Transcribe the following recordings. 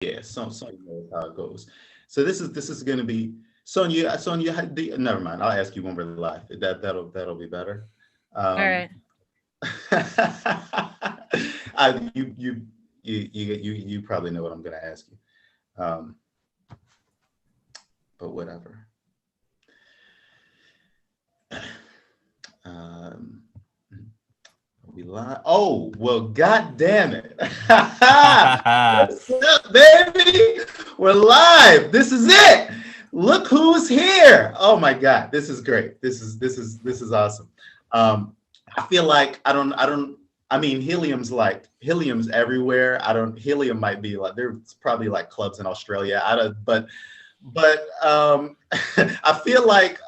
Yeah, Sonia knows how it goes. So this is going to be Sonia. Sonia, never mind. I'll ask you when we're live. That'll be better. All Um, right. you probably know what I'm going to ask you, um, but whatever. Um, we live. Oh well, god damn it! What's up, baby? We're live. This is it. Look who's here. Oh my god, this is great. This is awesome. I feel like I don't. I mean, helium's everywhere. I don't. Helium might be like there's probably like clubs in Australia. I don't. But I feel like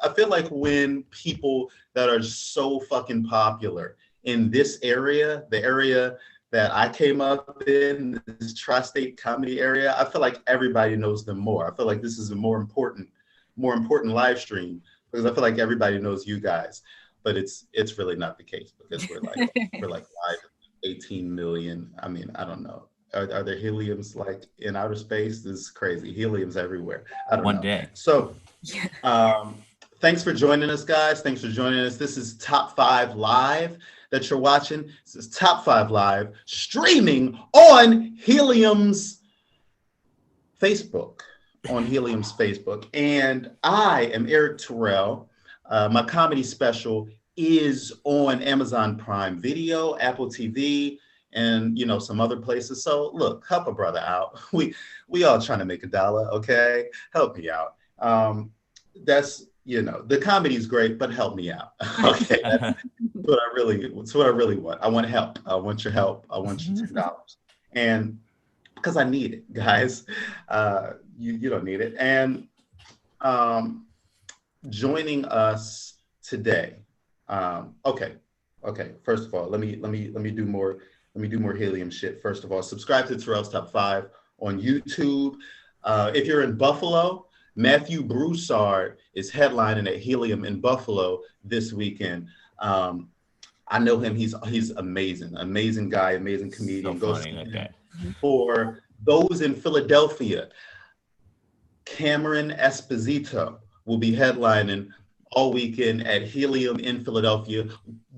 when people that are so fucking popular in this area, the area that I came up in, this tri-state comedy area, I feel like everybody knows them more. I feel like this is a more important live stream because I feel like everybody knows you guys, but it's really not the case because we're like live 18 million. I mean, I don't know. Are there heliums like in outer space? This is crazy. Helium's everywhere. I don't One know. day. So um, thanks for joining us, guys. Thanks for joining us. This is Top 5 Live that you're watching. This is Top 5 Live streaming on Facebook, on Helium's Facebook. And I am Erik Terrell. My comedy special is on Amazon Prime Video, Apple TV, and some other places. So look, help a brother out. We all trying to make a dollar, okay? Help me out. That's the comedy is great, but help me out. Okay, that's what I really want. I want help. I want your help. I want your $10, and because I need it, guys. You don't need it. And um, joining us today. Okay. First of all, let me do more. Let me do more helium shit. First of all, subscribe to Terrell's Top 5 on YouTube. If you're in Buffalo, Matthew Broussard is headlining at Helium in Buffalo this weekend. I know him. He's amazing, amazing guy, amazing comedian. So funny, that guy. For those in Philadelphia, Cameron Esposito will be headlining all weekend at Helium in Philadelphia.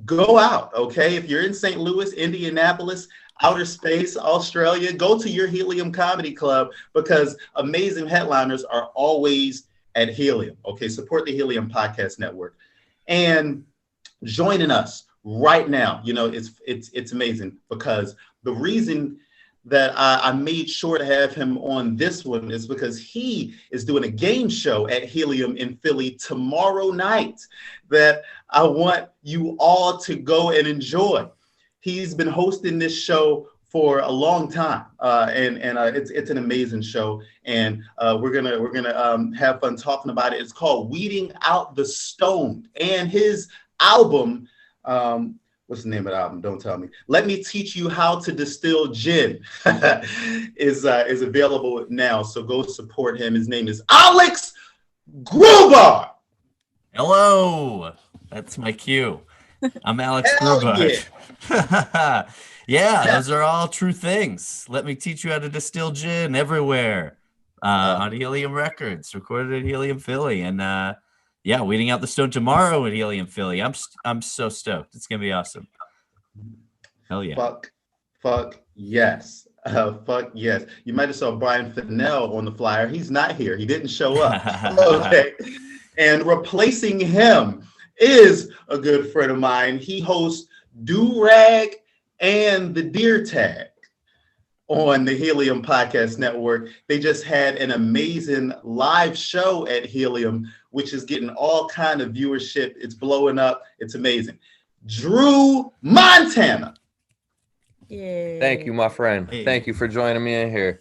Go out, okay? If you're in St. Louis, Indianapolis, outer space, Australia, go to your Helium Comedy Club because amazing headliners are always at Helium, okay? Support the Helium Podcast Network. And joining us right now, it's amazing because the reason that I made sure to have him on this one is because he is doing a game show at Helium in Philly tomorrow night that I want you all to go and enjoy. He's been hosting this show for a long time, and it's an amazing show, and we're gonna have fun talking about it. It's called Weeding Out the Stoned, and his album. What's the name of the album? Don't tell me. Let Me Teach You How to Distill Gin is available now. So go support him. His name is Alex Grubard. Hello. That's my cue. I'm Alex Grubard. Yeah, those are all true things. Let me teach you how to distill gin everywhere. On Helium Records, recorded at Helium Philly. And yeah, Weeding Out the Stone tomorrow at Helium Philly. I'm so stoked. It's gonna be awesome. Hell yeah. Fuck yes. Fuck yes. You might have saw Brian Finnell on the flyer. He's not here. He didn't show up. Okay. And replacing him is a good friend of mine. He hosts Do Rag and the Deer Tag on the Helium Podcast Network. They just had an amazing live show at Helium, which is getting all kind of viewership. It's blowing up. It's amazing. Drew Montana. Yeah. Thank you, my friend. Hey. Thank you for joining me in here.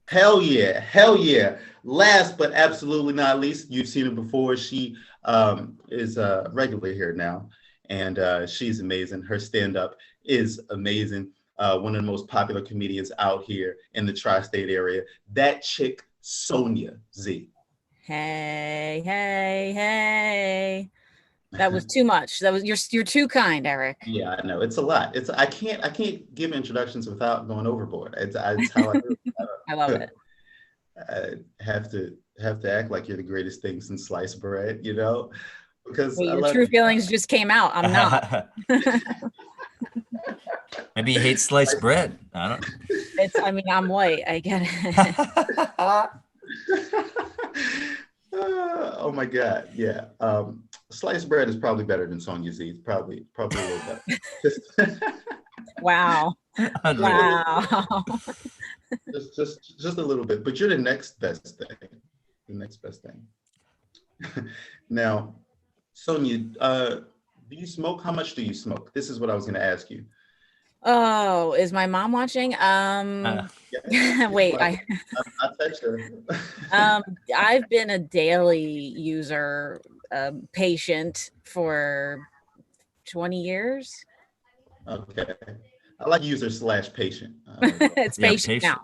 Hell yeah. Hell yeah. Last but absolutely not least, you've seen her before. She is regular here now, and she's amazing. Her stand-up is amazing. One of the most popular comedians out here in the tri-state area. That chick, Sonia Z. Hey. That was too much. You're too kind, Erik. Yeah, I know. It's a lot. I can't give introductions without going overboard. It's how I do it. I love it. Have to act like you're the greatest thing since sliced bread, you know, because Wait, I your love true you. feelings just came out. I'm not. Maybe he hates sliced bread. I don't. I mean, I'm white. I get it. Oh my God, yeah. Sliced bread is probably better than Sonia Z. It's probably a little better. Wow. Wow. just a little bit, but you're the next best thing. The next best thing. Now, Sonia, do you smoke? How much do you smoke? This is what I was going to ask you. Oh, is my mom watching? Yeah, Wait, I text her. I've been a daily user patient for 20 years. Okay. I like user / patient. It's patient now.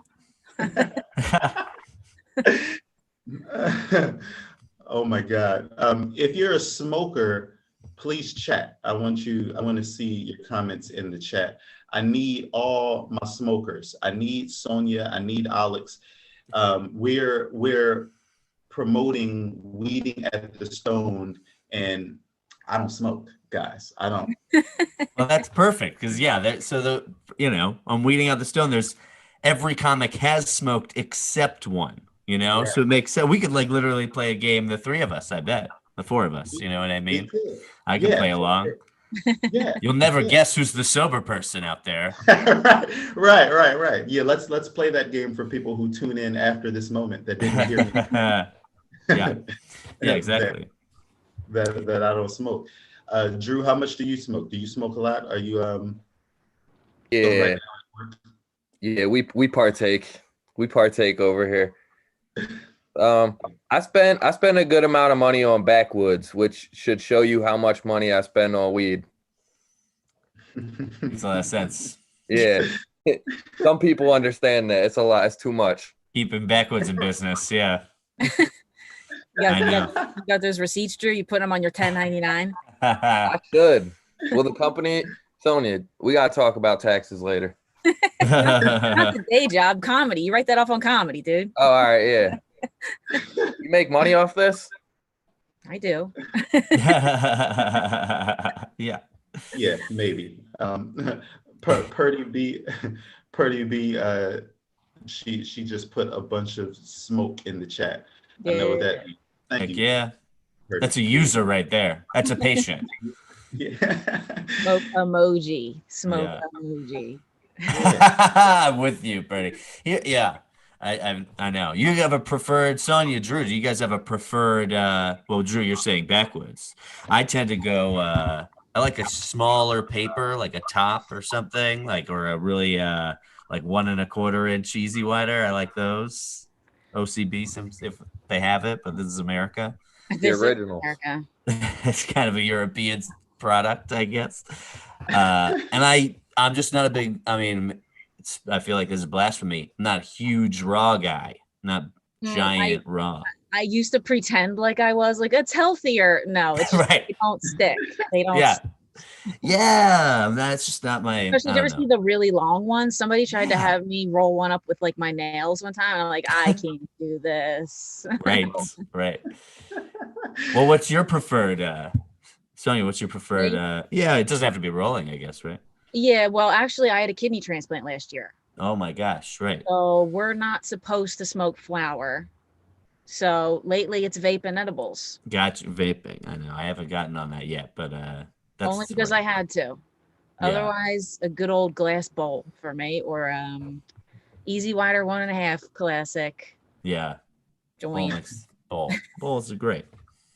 Oh my God. If you're a smoker, please chat. I want to see your comments in the chat. I need all my smokers. I need Sonia. I need Alex. We're promoting weeding at the stoned, and I don't smoke, guys. I don't. Well, that's perfect because on Weeding Out the Stone, there's every comic has smoked except one. Right. So it makes sense. We could literally play a game, the three of us. I bet the four of us. You know what I mean? I can play along. Yeah. You'll never guess who's the sober person out there. Right. Yeah, let's play that game for people who tune in after this moment that didn't hear me. Yeah, exactly. That I don't smoke. Drew, how much do you smoke? Do you smoke a lot? Are you Yeah. Yeah, we partake. We partake over here. I spend a good amount of money on backwoods, which should show you how much money I spend on weed. Makes a lot of sense. Yeah. Some people understand that. It's a lot. It's too much. Keeping backwoods in business, yeah. You got those receipts, Drew? You put them on your 1099? I should. Well, the company, Sonia, we got to talk about taxes later. Not the day job, comedy. You write that off on comedy, dude. Oh, all right, yeah. You make money off this? I do. Yeah. Yeah, maybe. Purdy B, she just put a bunch of smoke in the chat. I know that. Thank you. Yeah. That's a user right there. That's a patient. Yeah. Smoke emoji. Emoji. I'm with you, Bertie. Yeah. I know. You have a preferred, Sonia, Drew, do you guys have a preferred, Drew, you're saying backwoods. I tend to go, I like a smaller paper, like a top or something, or a really, like 1 1/4 inch easy wider. I like those. OCB, if they have it, but this is America. The original. It's kind of a European product, I guess. And I'm just not a big, I feel like this is blasphemy. I'm not a huge raw guy, not giant raw. I used to pretend like I was it's healthier. No, it's just right. They don't stick. They don't. Yeah. Yeah, that's just not my. Especially, did you ever see the really long ones? Somebody tried to have me roll one up with my nails one time, and I'm like, I can't do this. Right. Well, what's your preferred, Sonia? What's your preferred? Yeah, it doesn't have to be rolling, I guess, right? Yeah. Well, actually, I had a kidney transplant last year. Oh my gosh! Right. So we're not supposed to smoke flower. So lately, it's vape and edibles. Gotcha, vaping. I know I haven't gotten on that yet, but that's only because I had to. Otherwise, a good old glass bowl for me, or easy wider 1 1/2 classic. Yeah. Joint. Bowls are great.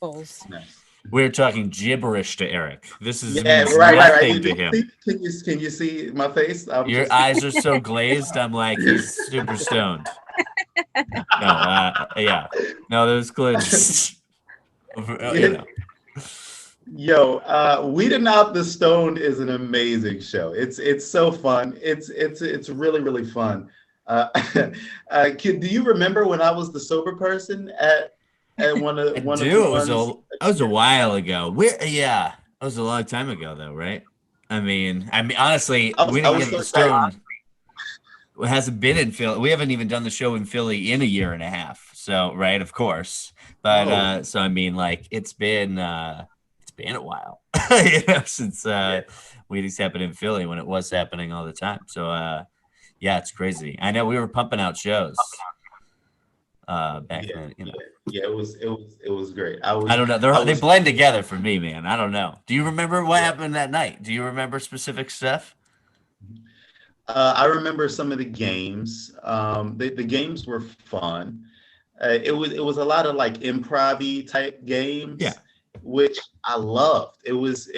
Bowls. Nice. We're talking gibberish to Erik. This is right. to him. Can you see my face? Your eyes are so glazed. I'm like, he's super stoned. Yeah. No, those glitches. Weeding Out the Stoned is an amazing show. It's so fun. It's really, really fun. Do you remember when I was the sober person at one of the ones? It was a while ago. It was a long time ago though, right? I mean, honestly, we didn't get the stoned. hasn't been in Philly. We haven't even done the show in Philly in a year and a half. So, right, of course. But so I mean, like it's been a while, since Wheaties happened in Philly when it was happening all the time. So yeah, it's crazy. I know we were pumping out shows back then. Yeah, it was great. I don't know. They blend together for me, man. I don't know. Do you remember what happened that night? Do you remember specific stuff? I remember some of the games. The games were fun. It was a lot of like improv-y type games, which I loved. It was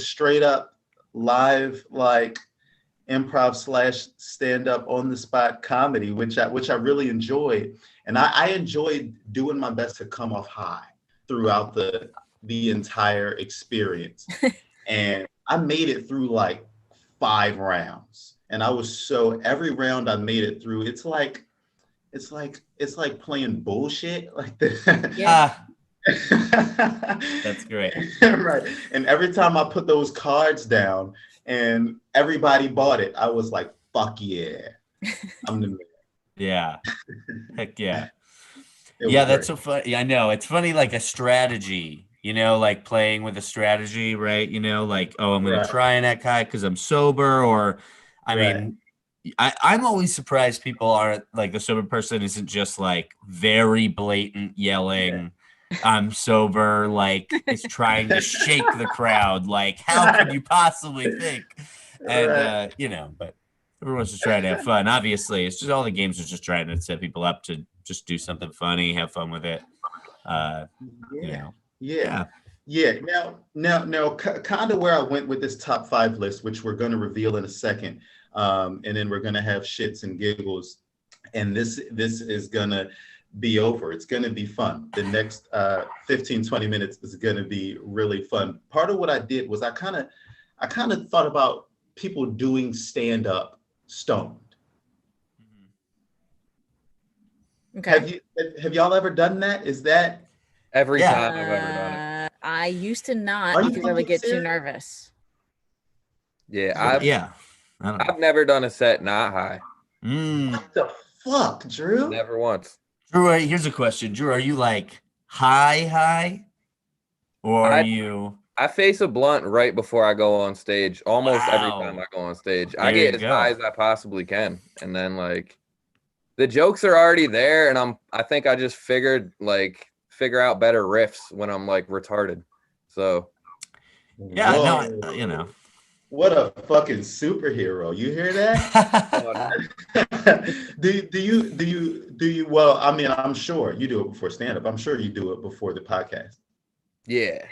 straight up live, like improv / stand-up on the spot comedy, which I really enjoyed. And I enjoyed doing my best to come off high throughout the entire experience. And I made it through like 5 rounds. And I was every round I made it through, it's like playing bullshit like that. Yeah. That's great. Right. And every time I put those cards down and everybody bought it, I was like, fuck yeah. I'm the man. Yeah. Heck yeah. Yeah, that's so funny. Yeah, I know. It's funny, like a strategy, like playing with a strategy, right? Like, oh, I'm going to try and act high because I'm sober. Or, I mean, I'm always surprised people aren't like the sober person isn't just like very blatant yelling. I'm sober, like it's trying to shake the crowd. Like, how could you possibly think? And, but everyone's just trying to have fun. Obviously, it's just all the games are just trying to set people up to just do something funny, have fun with it. Yeah. Now, kind of where I went with this top 5 list, which we're going to reveal in a second, and then we're going to have shits and giggles, and this is going to be over. It's going to be fun. The next 15-20 minutes is going to be really fun. Part of what I did was I kind of thought about people doing stand-up stoned. Okay. Have y'all ever done that? Is that every time I've ever done it? I used to not because I would get too nervous. Yeah, I've never done a set not high. What the fuck, Drew? Never once. Drew, here's a question. Drew, are you like high, or are you? I face a blunt right before I go on stage. Almost every time I go on stage, I get as high as I possibly can, and then like the jokes are already there, and I think I just figure out better riffs when I'm like retarded. So yeah, no, what a fucking superhero. You hear that? do you well, I mean, I'm sure you do it before stand-up. I'm sure you do it before the podcast. Yeah.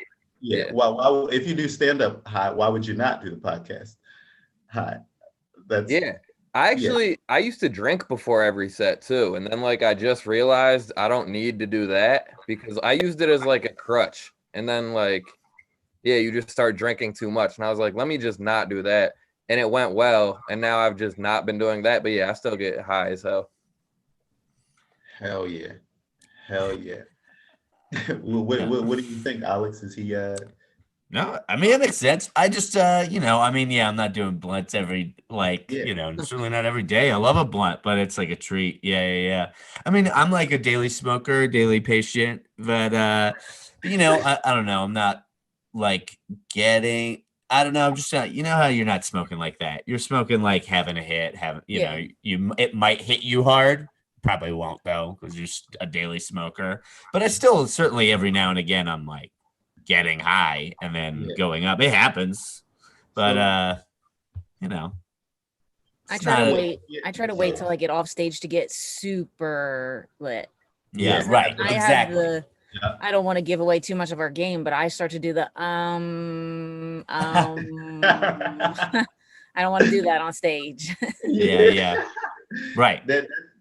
Well, if you do stand-up high, why would you not do the podcast high? I used to drink before every set too, and then like I just realized I don't need to do that because I used it as like a crutch, and then like you just start drinking too much, and I was like, let me just not do that, and it went well, and now I've just not been doing that, but I still get high as hell. Hell yeah. What do you think, Alex? Is he No, I mean, it makes sense. I just, I'm not doing blunts every, certainly not every day. I love a blunt, but it's like a treat. Yeah. I mean, I'm like a daily smoker, daily patient, but, I don't know. I'm not like I don't know. I'm just not, how you're not smoking like that. You're smoking like having a hit, it might hit you hard. Probably won't though, because you're just a daily smoker. But I still certainly every now and again I'm like getting high and then going up. It happens, but I try to wait till I get off stage to get super lit. Yeah, right. Exactly. I don't want to give away too much of our game, but I start to do the I don't want to do that on stage. Yeah. Right.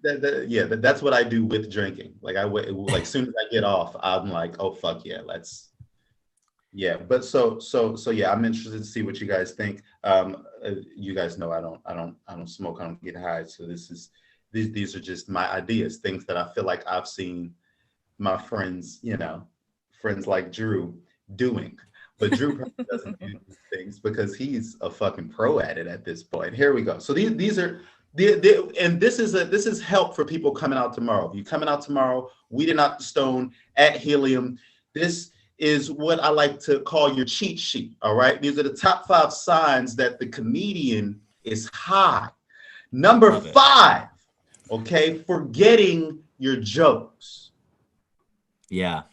That's what I do with drinking. Like as soon as I get off, I'm like, oh fuck yeah, let's. Yeah, but so yeah, I'm interested to see what you guys think. You guys know I don't smoke, I don't get high, so these are just my ideas, things that I feel like I've seen my friends, friends like Drew doing. But Drew probably doesn't do these things because he's a fucking pro at it at this point. Here we go. So these are And this is help for people coming out tomorrow. If you're coming out tomorrow, weeding out the stone at Helium. This is what I like to call your cheat sheet. All right. These are the top 5 signs that the comedian is high. Number 5, okay, forgetting your jokes. Yeah,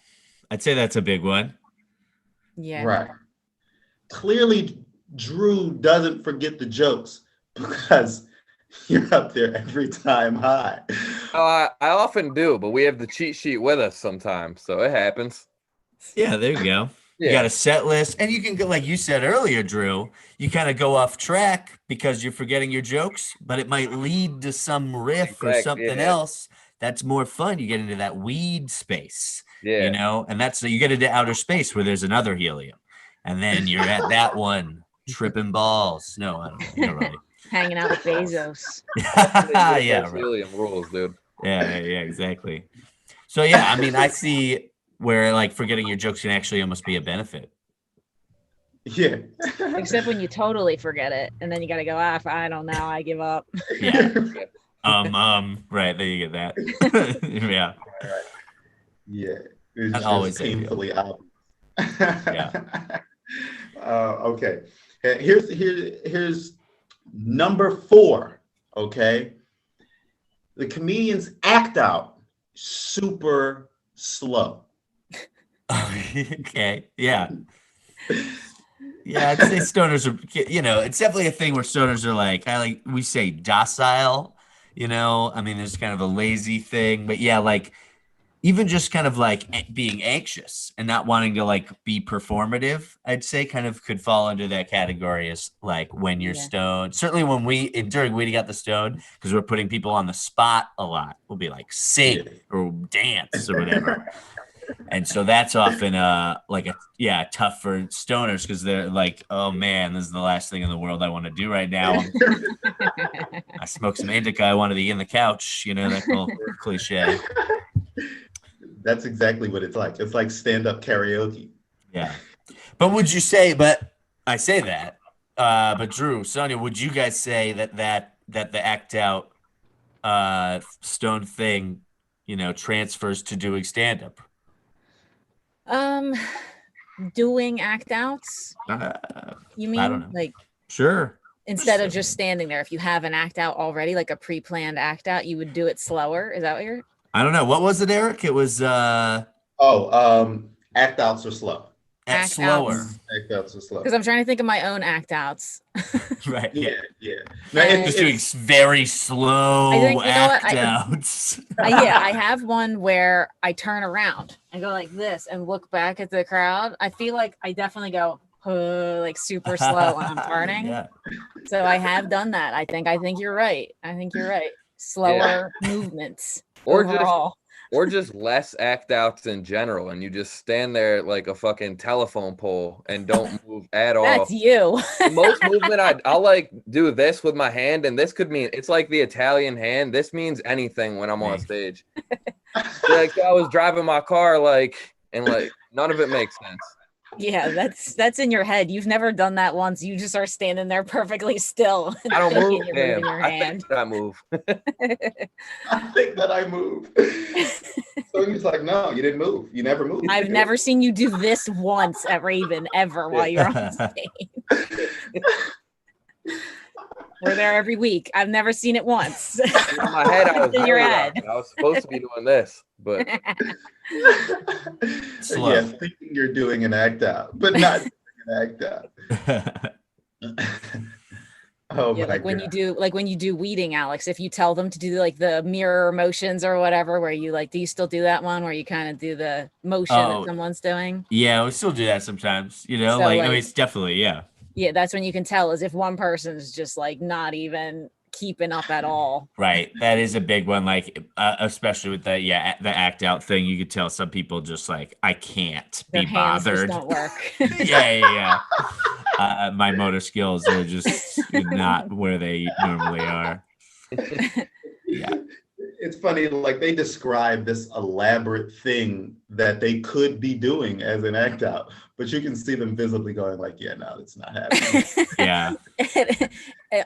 I'd say that's a big one. Yeah. Right. Clearly, Drew doesn't forget the jokes because you're up there every time high. I often do, but we have the cheat sheet with us sometimes, so it happens. Yeah, there you go. Yeah. You got a set list, and you can go, like you said earlier, Drew, you kind of go off track because you're forgetting your jokes, but it might lead to some riff or something else that's more fun. You get into that weed space, you know, and that's, you get into outer space where there's another Helium, and then you're at that one tripping balls. No, I don't really. Hanging out with Bezos. Yeah, right. Helium rules, dude. Yeah, exactly. So yeah, I mean, I see where like forgetting your jokes can actually almost be a benefit. Yeah. Except when you totally forget it, and then you got to go off. I don't know. I give up. Yeah. Right there, you get that. Yeah. Yeah. It's That always painfully obvious. Yeah. Okay. Here's number 4. Okay. The comedians act out super slow. Okay. Yeah. Yeah, I'd say stoners are, you know, it's definitely a thing where stoners are like, we say docile, you know, I mean, there's kind of a lazy thing, but yeah, like even just kind of like being anxious and not wanting to like be performative, I'd say kind of could fall into that category as like when you're stoned. Certainly when during Weeding Out the Stone, because we're putting people on the spot a lot, we'll be like sing or dance or whatever. And so that's often tough for stoners because they're like, oh man, this is the last thing in the world I want to do right now. I smoke some indica, I want to be in the couch, you know, that whole cliche. That's exactly what it's like. It's like stand-up karaoke. Yeah. But would you say, but Drew, Sonia, would you guys say that the act out stone thing, you know, transfers to doing stand-up? Doing act outs? You mean? I don't know. Like, sure. Instead of just standing there, if you have an act out already, like a pre-planned act out, you would do it slower. Is that what you're? I don't know. What was it, Erik? It was act outs are slow. Slower. Act outs are slow. Because I'm trying to think of my own act outs. Right. Yeah. No, it's doing very slow act outs. I have one where I turn around and go like this and look back at the crowd. I feel like I definitely go like super slow when I'm turning. Yeah. So I have done that. I think you're right. Slower movements. Or just less act outs in general, and you just stand there like a fucking telephone pole and don't move at all. That's you. The most movement I'll like do this with my hand, and this could mean it's like the Italian hand. This means anything when I'm on stage. Like I was driving my car, and none of it makes sense. Yeah, that's in your head. You've never done that once. You just are standing there perfectly still. I don't move. Damn, your hand. I move. I think that I move. So he's like, no, you didn't move. You never moved. I've never seen you do this once ever while you're on stage. We're there every week. I've never seen it once. In my head, I was in your head. I was supposed to be doing this, but slow. Yeah, thinking you're doing an act out, but not doing an act out. Oh, yeah, like when you do weeding, Alex, if you tell them to do like the mirror motions or whatever, where you do you still do that one where you kind of do the motion that someone's doing? Yeah, we still do that sometimes, you know, so, I mean, it's definitely, yeah. Yeah, that's when you can tell is if one person's just like not even keeping up at all. Right. That is a big one. Like, especially with the act out thing, you could tell some people just like, I can't be bothered. Just don't work. Yeah. My motor skills are just not where they normally are. Yeah. it's funny, like they describe this elaborate thing that they could be doing as an act out, but you can see them visibly going like, yeah, no, it's not happening. Yeah.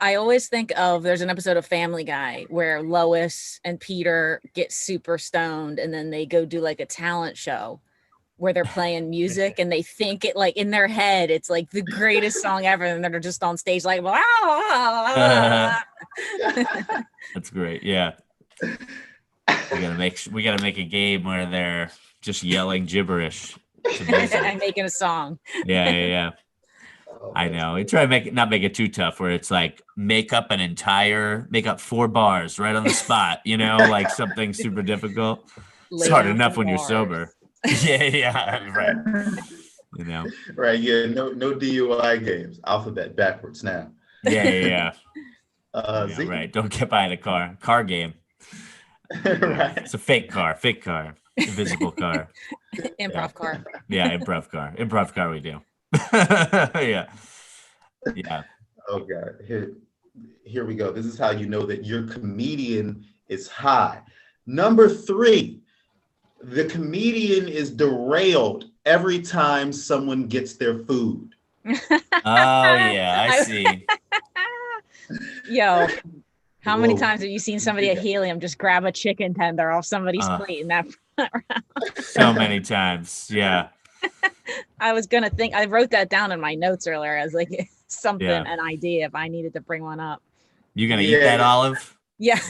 I always think of, there's an episode of Family Guy where Lois and Peter get super stoned and then they go do like a talent show where they're playing music and they think it, like in their head, it's like the greatest song ever. And they're just on stage like, That's great. Yeah. We gotta make a game where they're just yelling gibberish to music. and making a song. Yeah. I know. We try to not make it too tough where it's like make up 4 bars right on the spot, like something super difficult. It's hard enough when you're sober. Yeah, right. Right, yeah, no DUI games. Alphabet backwards now. Yeah. Right. Don't get behind a car game. Right. It's a fake car, invisible car. Improv car. Yeah, improv car we do. Yeah. Oh God, here we go. This is how you know that your comedian is high. Number 3, the comedian is derailed every time someone gets their food. Oh yeah, I see. Yo, how many times have you seen somebody at Helium just grab a chicken tender off somebody's plate in that front round? So many times, yeah. I wrote that down in my notes earlier as like an idea if I needed to bring one up. You gonna eat that olive? Yeah.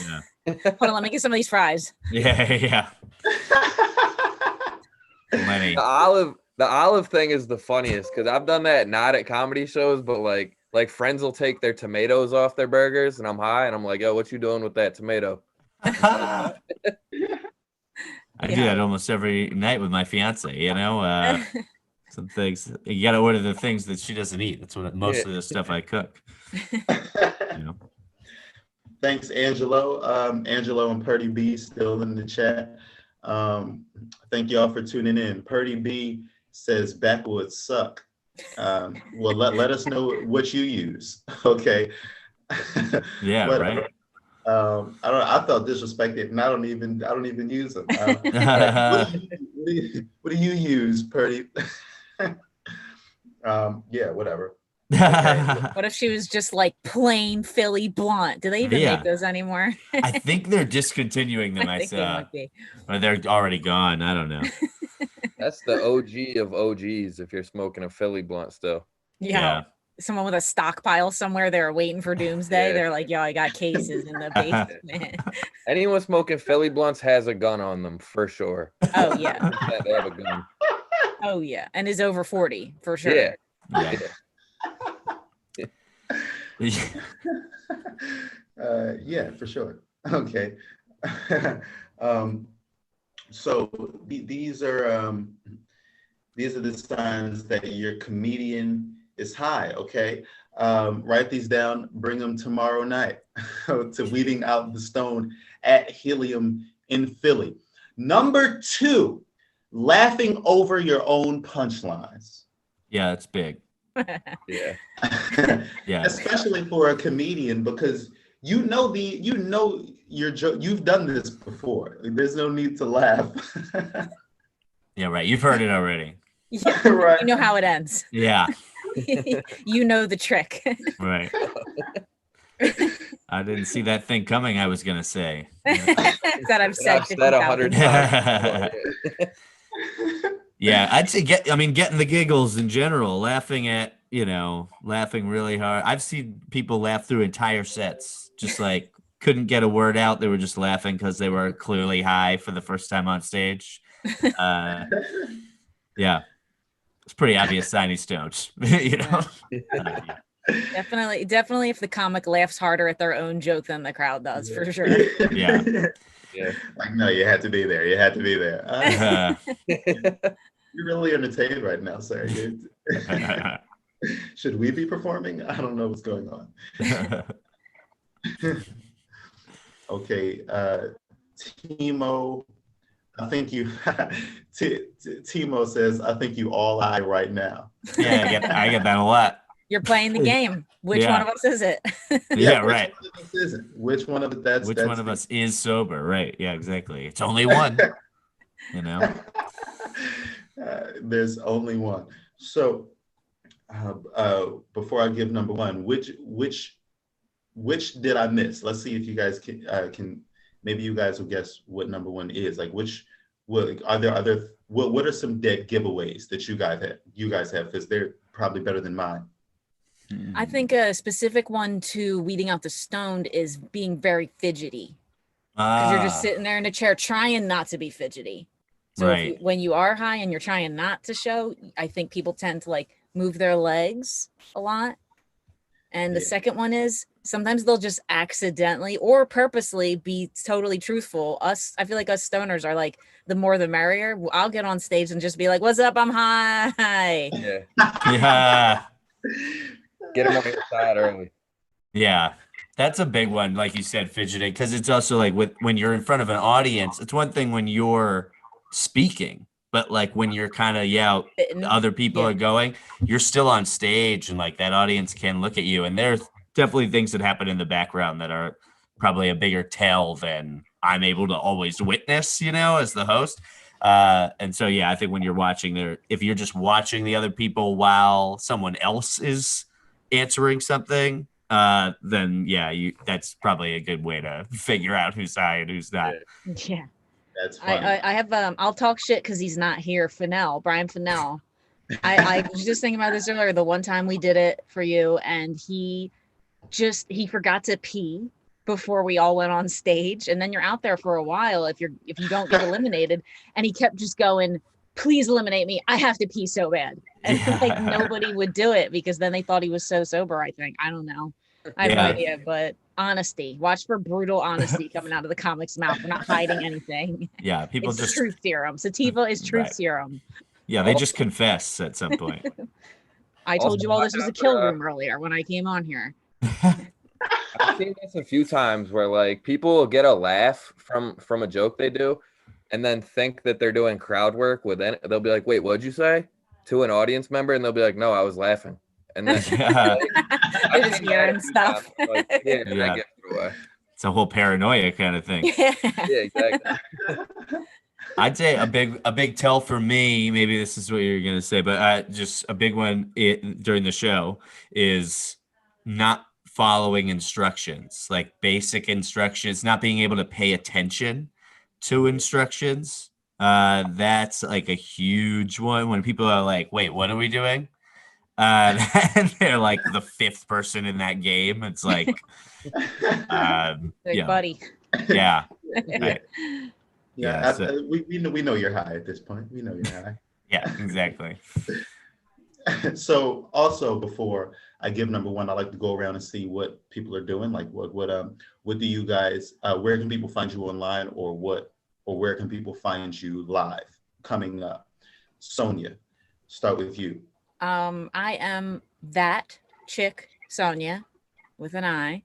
Hold on, let me get some of these fries. Yeah. Lenny. The olive thing is the funniest because I've done that not at comedy shows, but like friends will take their tomatoes off their burgers and I'm high and I'm like, yo, what you doing with that tomato? I do that almost every night with my fiance, some things you gotta order the things that she doesn't eat. That's what most of the stuff I cook. Thanks, Angelo. Angelo and Purdy B still in the chat. Thank you all for tuning in. Purdy B says backwoods suck. Well, let us know what you use. Okay. Yeah, right. I felt disrespected, and I don't even use them. What do you use, Purdy? Yeah, whatever. Okay. What if she was just like plain Philly blunt? Do they even make those anymore? I think they're discontinuing them. I saw, or they're already gone. I don't know. That's the OG of OGs. If you're smoking a Philly blunt still. Yeah. Someone with a stockpile somewhere, they're waiting for doomsday. Yeah. They're like, yo, I got cases in the basement. Anyone smoking Philly blunts has a gun on them for sure. Oh yeah. They have a gun. Oh yeah, and is over 40 for sure. Yeah. Yeah, for sure. Okay. So these are the signs that your comedian is high. Okay. Write these down, bring them tomorrow night to Weeding Out the Stone at Helium in Philly. Number 2, laughing over your own punchlines. Yeah, that's big. Yeah. Yeah. Especially for a comedian, because your joke. You've done this before. There's no need to laugh. Yeah, right. You've heard it already. Yeah. Right. You know how it ends. Yeah. You know the trick. Right. I didn't see that thing coming. I was gonna say. That I've said 100 times. Yeah, I'd say getting the giggles in general, laughing really hard. I've seen people laugh through entire sets, just like couldn't get a word out. They were just laughing because they were clearly high for the first time on stage. Yeah, it's pretty obvious sign he's stoned. Definitely if the comic laughs harder at their own joke than the crowd does, for sure. Yeah. Like, no, you had to be there. You're really entertained right now, sir. Should we be performing? I don't know what's going on. Okay, Timo, I think you. Timo says, "I think you all high right now." Yeah, I get that a lot. You're playing the game. Which Yeah. one of us is it? Yeah, right. Which one of us isn't? Which one of that's Which that's one of us is sober? Right. Yeah, exactly. It's only one, you know? There's only one. So before I give number one, which did I miss? Let's see if you guys can maybe you guys will guess what number one is. Like what are some dead giveaways that you guys have because they're probably better than mine. I think a specific one to weeding out the stoned is being very fidgety. Because you're just sitting there in a chair trying not to be fidgety. So right. when you are high and you're trying not to show, I think people tend to like move their legs a lot. And the second one is sometimes they'll just accidentally or purposely be totally truthful. I feel like us stoners are like, the more the merrier. I'll get on stage and just be like, what's up? I'm high. Yeah. Yeah. Get them on your side early. Yeah. That's a big one, like you said, fidgeting, because it's also like when you're in front of an audience, it's one thing when you're speaking, but like when you're kind of, other people are going, you're still on stage and like that audience can look at you. And there's definitely things that happen in the background that are probably a bigger tell than I'm able to always witness, as the host. And so, I think when you're watching there, if you're just watching the other people while someone else is answering something, then that's probably a good way to figure out who's high and who's not. Yeah. That's funny. I have I'll talk shit because he's not here. Brian Finnell. I was just thinking about this earlier. The one time we did it for you, and he forgot to pee before we all went on stage, and then you're out there for a while if you don't get eliminated. And he kept just going, "Please eliminate me. I have to pee so bad." And like nobody would do it because then they thought he was so sober. I think I don't know. I have no idea, but honesty. Watch for brutal honesty coming out of the comic's mouth. We're not hiding anything. Yeah, people it's just truth serum. Sativa is truth serum. Yeah, they just confess at some point. I told you all this was a kill room earlier when I came on here. I've seen this a few times where like people will get a laugh from a joke they do, and then think that they're doing crowd work with it. They'll be like, "Wait, what'd you say?" to an audience member, and they'll be like, "No, I was laughing." And then they're just hearing stuff. Like, I get through it. It's a whole paranoia kind of thing. Yeah, exactly. I'd say a big tell for me, maybe this is what you're going to say, but just a big one during the show is not following instructions, like basic instructions, not being able to pay attention to instructions. That's like a huge one when people are like, wait, what are we doing? And they're like the fifth person in that game. It's like, buddy. Yeah. Right. Yeah. So, we know you're high at this point. We know you're high. Yeah, exactly. So also before I give number one, I like to go around and see what people are doing. Like what do you guys, where can people find you online or where can people find you live coming up? Sonia, start with you. I am that chick, Sonia, with an I,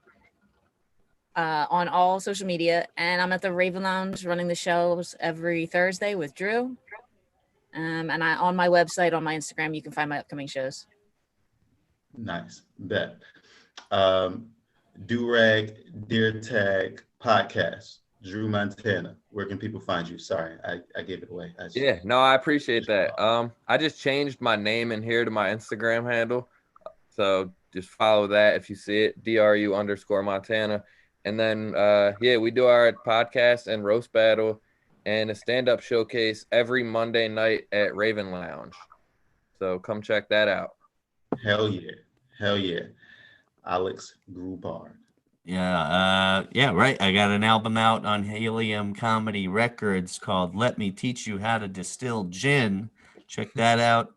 on all social media, and I'm at the Raven Lounge running the shows every Thursday with Drew. And on my website, on my Instagram, you can find my upcoming shows. Nice, bet. Durag, Deer Tag Podcast, Drew Montana. Where can people find you? Sorry, I gave it away. I appreciate that. I just changed my name in here to my Instagram handle. So just follow that if you see it, DRU_Montana. And then, we do our podcast and roast battle and a stand-up showcase every Monday night at Raven Lounge. So come check that out. Hell yeah. Alex Grubard. Yeah, right. I got an album out on Helium Comedy Records called Let Me Teach You How to Distill Gin. Check that out.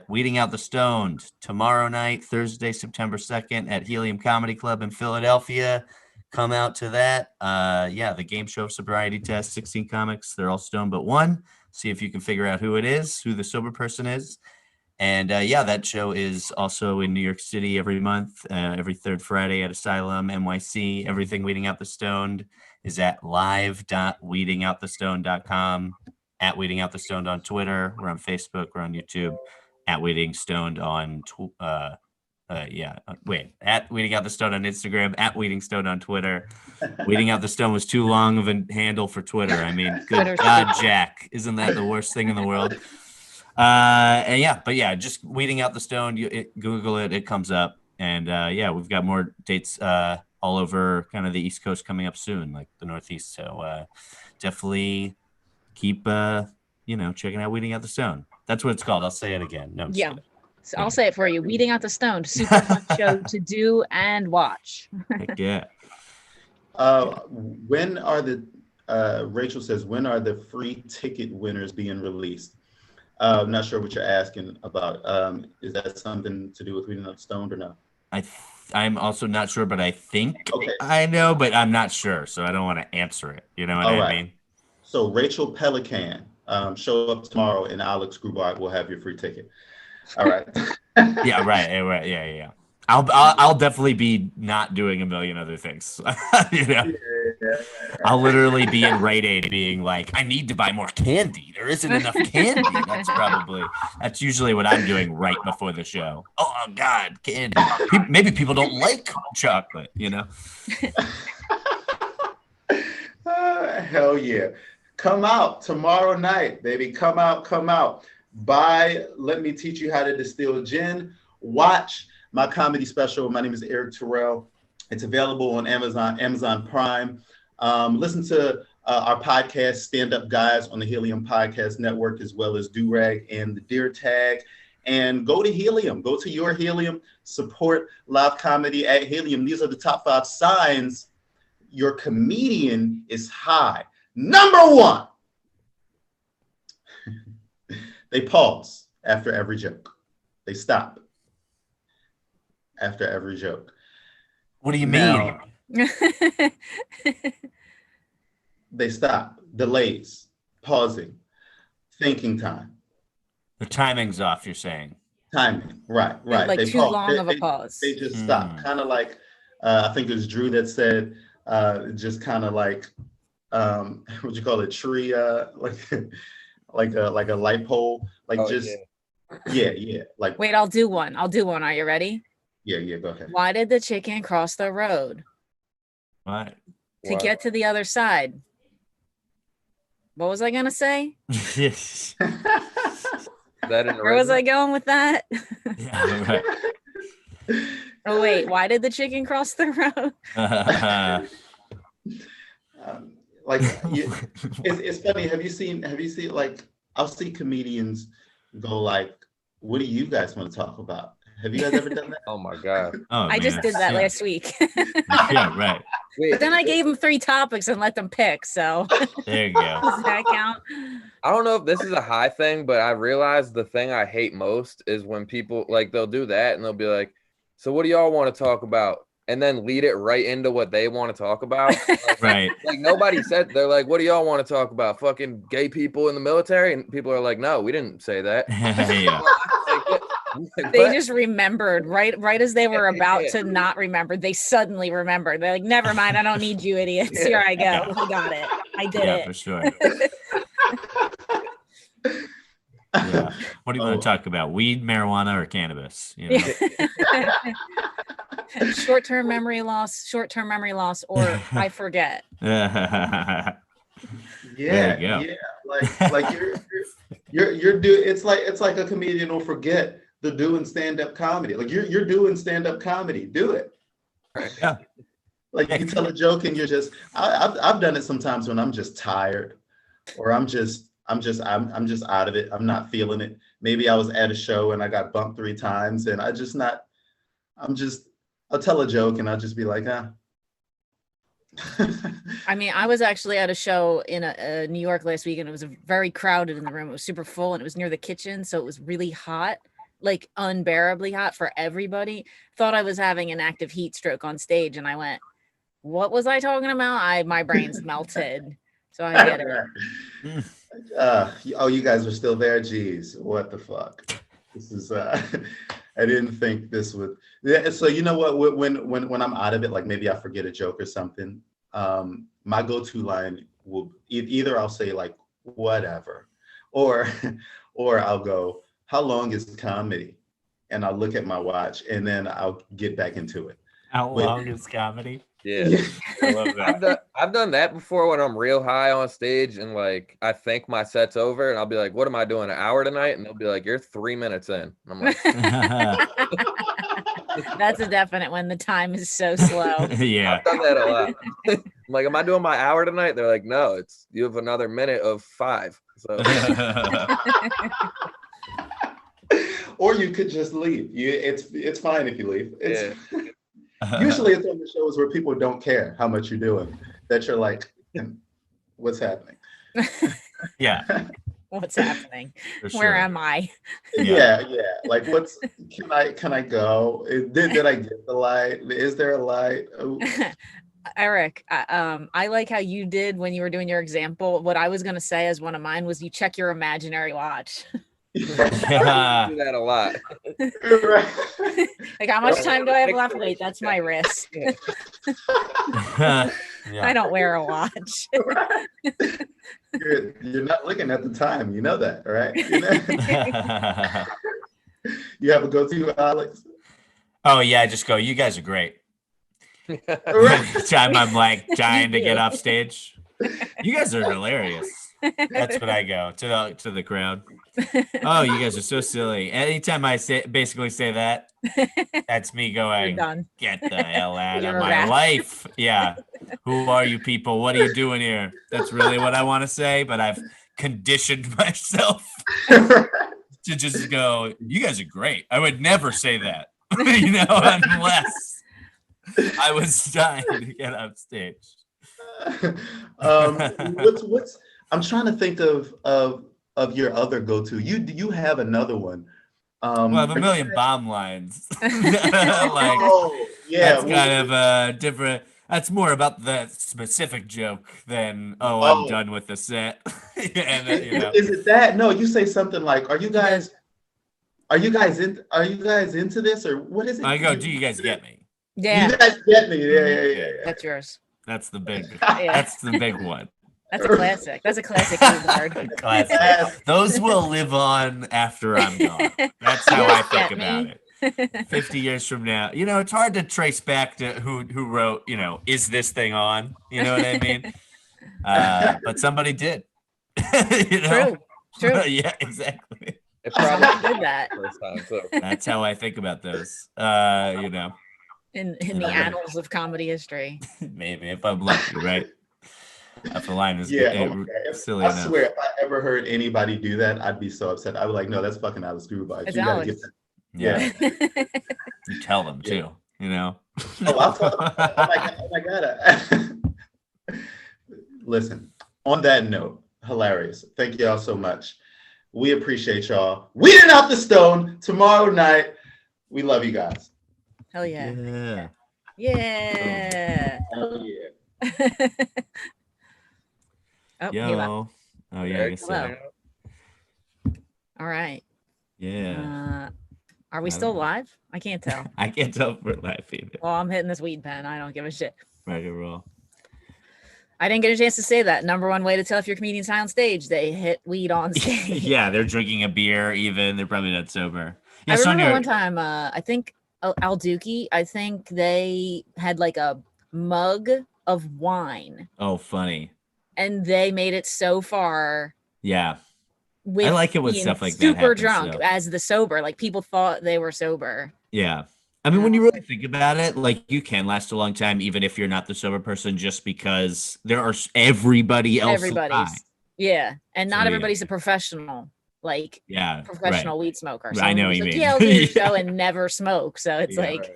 Weeding Out the Stoned tomorrow night, Thursday, September 2nd at Helium Comedy Club in Philadelphia. Come out to that. The game show sobriety test, 16 comics. They're all stoned but one. See if you can figure out who the sober person is. And that show is also in New York City every month, every third Friday at Asylum, NYC. Everything Weeding Out the Stoned is at live.weedingoutthestoned.com, at Weeding Out the Stoned on Twitter. We're on Facebook. We're on YouTube, at Weeding Stoned on Wait, at Weeding Out the Stone on Instagram, at Weeding Stone on Twitter. Weeding Out the Stone was too long of a handle for Twitter. I mean, good Twitter's God, Jack, isn't that the worst thing in the world? Just Weeding Out the Stone. Google it, it comes up, and we've got more dates all over kind of the East Coast coming up soon, like the Northeast. So definitely keep checking out Weeding Out the Stone. That's what it's called. I'll say it again. No, I'm just kidding. So I'll say it for you. Weeding Out the Stone, super fun show to do and watch. Heck yeah. When are the Rachel says, when are the free ticket winners being released? I'm not sure what you're asking about. Is that something to do with Weeding Out the Stone or no? I'm also not sure, but I think I know, but I'm not sure, so I don't want to answer it. You know what I mean? So Rachel Pelican, show up tomorrow, and Alex Grubard will have your free ticket. All right. Yeah, right. Yeah. I'll definitely be not doing a million other things. I'll literally be in Rite Aid being like, I need to buy more candy. There isn't enough candy. That's usually what I'm doing right before the show. Oh God, candy. Maybe people don't like chocolate, Hell yeah. Come out tomorrow night, baby. Come out. Buy Let Me Teach You How to Distill Gin. Watch my comedy special. My name is Erik Terrell. It's available on Amazon Prime. Listen to our podcast, Stand Up Guys, on the Helium Podcast Network, as well as Durag and the Deer Tag. And go to Helium. Go to Your Helium. Support live comedy at Helium. These are the top 5 signs your comedian is high. Number 1. They pause after every joke. They stop after every joke. What do you mean? They stop. Delays. Pausing. Thinking time. The timing's off, you're saying. Timing. Right. Like they too long of a pause. They just stop. Kind of like, I think it was Drew that said, just kind of like, what you call it? Tree, like a light pole, like yeah. Like, wait, I'll do one. Are you ready? Yeah, go ahead. Why did the chicken cross the road? What? To get to the other side. What was I gonna say? Yes. Where was I going with that? Yeah, right. Oh wait, why did the chicken cross the road? It's funny. Have you seen like, I'll see comedians go like, what do you guys want to talk about? Have you guys ever done that? Oh my God. I just did that last week. Yeah, right. Wait, but then I gave them 3 topics and let them pick. So there you go. Does that count? I don't know if this is a high thing, but I realized the thing I hate most is when people like, they'll do that and they'll be like, so what do y'all want to talk about? And then lead it right into what they want to talk about. Like, right. Like nobody said, they're like, what do y'all want to talk about? Fucking gay people in the military? And people are like, no, we didn't say that. Yeah. They just remembered right as they were about to not remember. They suddenly remembered. They're like, never mind. I don't need you idiots. Here I go. I got it. I did it. For sure. Yeah. What do you want to talk about? Weed, marijuana, or cannabis? Short-term memory loss, or I forget. Yeah. Like you're doing. It's like a comedian will forget the doing stand-up comedy. Like you're doing stand-up comedy. Do it. Yeah. Like you tell a joke and you're just. I've done it sometimes when I'm just tired, or I'm just out of it. I'm not feeling it. Maybe I was at a show and I got bumped 3 times and I'll tell a joke and I'll just be like, I mean, I was actually at a show in New York last week and it was very crowded in the room. It was super full and it was near the kitchen. So it was really hot, like unbearably hot for everybody. Thought I was having an active heat stroke on stage. And I went, what was I talking about? My brain's melted. So I get it. You guys are still there? Jeez, what the fuck? This is I didn't think this would. Yeah, so you know what? When I'm out of it, like maybe I forget a joke or something. My go-to line will either I'll say like whatever, or I'll go, how long is comedy? and I'll look at my watch, and then I'll get back into it. How long is comedy? Yeah. I love that. I've done that before when I'm real high on stage and like I think my set's over and I'll be like, what am I doing, an hour tonight? And they'll be like, you're 3 minutes in. And I'm like, That's a definite when the time is so slow. Yeah. I've done that a lot. I'm like, am I doing my hour tonight? They're like, no, it's you have another minute of 5. So Or you could just leave. It's fine if you leave. yeah. Usually it's on the shows where people don't care how much you're doing, that you're like, what's happening? Yeah. What's happening? For Where sure. am I? Yeah. Like, can I go? Did I get the light? Is there a light? Oh. Erik, I like how you did when you were doing your example. What I was going to say as one of mine was you check your imaginary watch. I do that a lot. Like, how much time do I have left? Wait, that's my wrist. Yeah. I don't wear a watch. You're not looking at the time. You know that, right? You have a go-to, Alex? Oh yeah, just go. You guys are great. Every time I'm like dying to get off stage, you guys are hilarious. That's what I go to the crowd. Oh, you guys are so silly. Anytime I basically say that, that's me You're going, done. get the hell out You're of a my rat. life. Yeah. Who are you people? What are you doing here? That's really what I want to say, but I've conditioned myself to just go, you guys are great. I would never say that, unless I was dying to get off stage. What's I'm trying to think of your other go-to. You have another one. Well, I have a million bomb lines. Like, oh, yeah. that's kind of a different. That's more about the specific joke than I'm done with the set. And Is it that? No, you say something like, "Are you guys into this, or what is it?" I go, do you guys get me? Yeah, You guys get me? Yeah. that's yours. That's the big. Yeah. That's the big one. That's a classic. That's a classic Grubard. Classic. Those will live on after I'm gone. That's how I think Get about me. it. 50 years from now, it's hard to trace back to who wrote, is this thing on? You know what I mean? But somebody did. True. Yeah, exactly. It Somebody probably did that first time too. That's how I think about those. in the annals of comedy history. Maybe if I'm lucky, right? If the line is silly I enough. swear, if I ever heard anybody do that, I'd be so upset. I was like, no, that's fucking Alex Grubard. It's You gotta Alex. get that. Yeah. You tell them too, Oh, I'll tell them. Oh my God. Listen, on that note, hilarious. Thank you all so much. We appreciate y'all. Weeding out the stone tomorrow night. We love you guys. Hell yeah. Yeah. Yeah. Hell yeah. Oh, he left. Yo. Oh yeah, I guess so. Hello. All right. Yeah. Are we still live? I can't tell. I can't tell if we're live either. Well, I'm hitting this weed pen. I don't give a shit. Ready to roll. I didn't get a chance to say that. Number one way to tell if your comedian's high on stage, they hit weed on stage. Yeah, they're drinking a beer even. They're probably not sober. Yeah, I remember Sonia, one time, I think Al Dukey, I think they had like a mug of wine oh, funny. and they made it so far. Yeah. With I like it when being stuff like that super happens, drunk so. as the sober. Like people thought they were sober. Yeah. I mean, when you really think about it, like you can last a long time, even if you're not the sober person, just because there are everybody else. Everybody's. Yeah. And not So, yeah. everybody's a professional, like Yeah. professional weed smoker. I know Someone what you who's mean. like, yeah, I'll do your show and never smoke. So it's Yeah. like,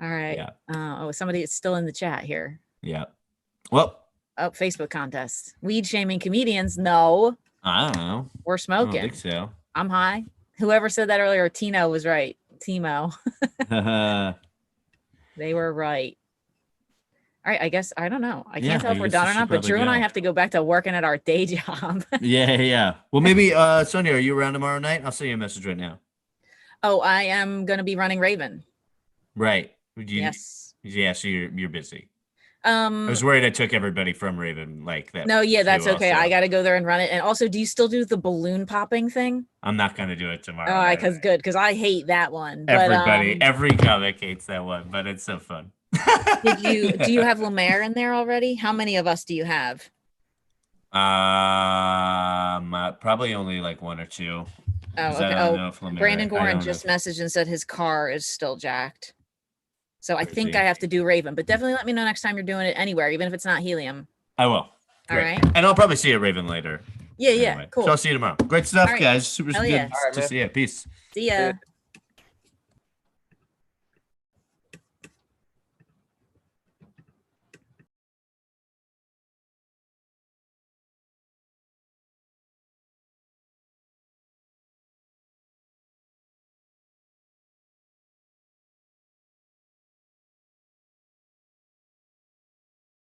all right. Yeah. Somebody is still in the chat here. Yeah. Well, Oh, Facebook contest. Weed shaming comedians. No, I don't know. we're I don't smoking. think so. I'm high. Whoever said that earlier, Tino was right. Timo. They were right. All right, I guess I don't know. I Yeah, can't tell I if we're guess done we or should not, but probably Drew and I go. have to go back to working at our day job. Yeah. Well, maybe, Sonia, are you around tomorrow night? I'll send you a message right now. Oh, I am gonna be running Raven. Right. Yes. Yeah, so you're busy. I was worried I took everybody from Raven like that. No, yeah, that's okay. Also. I got to go there and run it. And also, do you still do the balloon popping thing? I'm not going to do it tomorrow. Oh, because good, because I hate that one. Everybody, but, every comic hates that one, but it's so fun. do you have Lemaire in there already? How many of us do you have? Probably only like one or two. Oh, okay. Brandon Gorin just messaged and said his car is still jacked. So I think I have to do Raven, but definitely let me know next time you're doing it anywhere, even if it's not Helium. I will. All right. And I'll probably see you at Raven later. Yeah, anyway. Cool. So I'll see you tomorrow. Great stuff, guys. Super good to see you. Peace. See ya.